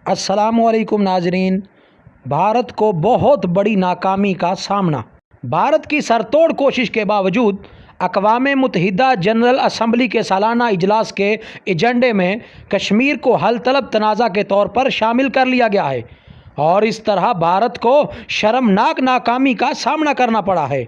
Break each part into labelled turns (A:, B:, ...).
A: अस्सलामुअलैकुम नाजरीन। भारत को बहुत बड़ी नाकामी का सामना। भारत की सरतोड़ कोशिश के बावजूद अक़वाम मुत्तहिदा जनरल असम्बली के सालाना इजलास के एजेंडे में कश्मीर को हल तलब तनाज़ा के तौर पर शामिल कर लिया गया है और इस तरह भारत को शर्मनाक नाकामी का सामना करना पड़ा है।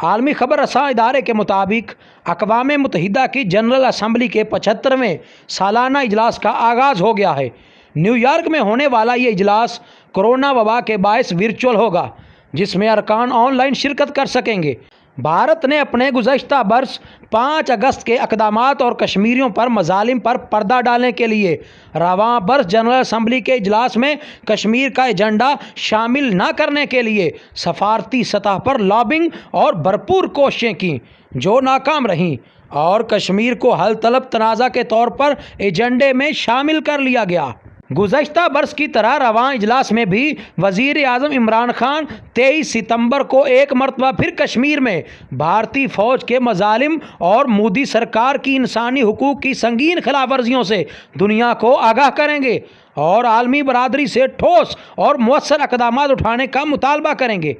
A: आलमी खबर रसां इदारे के मुताबिक अक़वाम मुत्तहिदा की जनरल असम्बली के 75वें सालाना इजलास का आगाज़ हो गया है। न्यूयॉर्क में होने वाला ये इजलास कोरोना वबा के बायस वर्चुअल होगा, जिसमें अरकान ऑनलाइन शिरकत कर सकेंगे। भारत ने अपने गुज़श्ता बरस 5 अगस्त के अक़दामात और कश्मीरियों पर मज़ालिम पर पर्दा डालने के लिए रवां बरस जनरल असम्बली के इजलास में कश्मीर का एजेंडा शामिल न करने के लिए सफारती सतह पर लॉबिंग और भरपूर कोशिशें की, जो नाकाम रहीं और कश्मीर को हल तलब तनाज़ा के तौर पर एजेंडे में शामिल कर लिया गया। गुज़श्ता बरस की तरह रवां इजलास में भी वज़ीर आज़म इमरान खान 23 सितंबर को एक मरतबा फिर कश्मीर में भारतीय फ़ौज के मज़ालिम और मोदी सरकार की इंसानी हुकूक की संगीन खिलाफ वर्जियों से दुनिया को आगाह करेंगे और आलमी बरादरी से ठोस और मुअस्सर इक़दामात उठाने का मुतालबा करेंगे।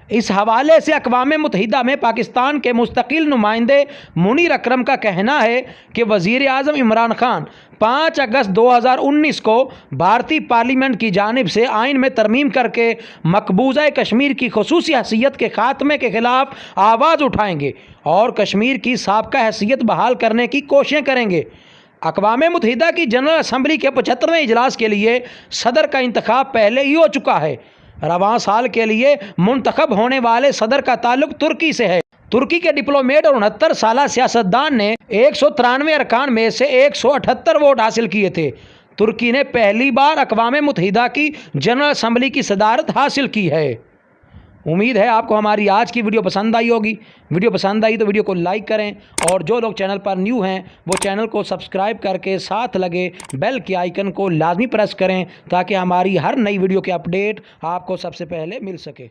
A: इस हवाले से अक़वाम मुत्तहिदा में पाकिस्तान के मुस्तकिल नुमाइंदे मुनीर अकरम का कहना है कि वज़ीर आज़म इमरान खान 5 अगस्त 2019 को भारतीय पार्लियामेंट की जानिब से आइन में तरमीम करके मकबूजा कश्मीर की ख़ुसूसी हैसियत के ख़ात्मे के ख़िलाफ़ आवाज़ उठाएंगे और कश्मीर की साबका हैसियत बहाल करने की कोशिशें करेंगे। अक़वाम मुत्तहिदा की जनरल असम्बली के 75वें इजलास के लिए सदर का इंतखाब पहले ही हो चुका है। रवां साल के लिए मुंतखब होने वाले सदर का ताल्लुक तुर्की से है। तुर्की के डिप्लोमेट और 69 साला सियासतदान ने 193 अरकान में से 178 वोट हासिल किए थे। तुर्की ने पहली बार अक़वाम मुत्तहिदा की जनरल असम्बली की सदारत हासिल की है। उम्मीद है आपको हमारी आज की वीडियो पसंद आई होगी। वीडियो पसंद आई तो वीडियो को लाइक करें और जो लोग चैनल पर न्यू हैं वो चैनल को सब्सक्राइब करके साथ लगे बेल के आइकन को लाजमी प्रेस करें ताकि हमारी हर नई वीडियो के अपडेट आपको सबसे पहले मिल सके।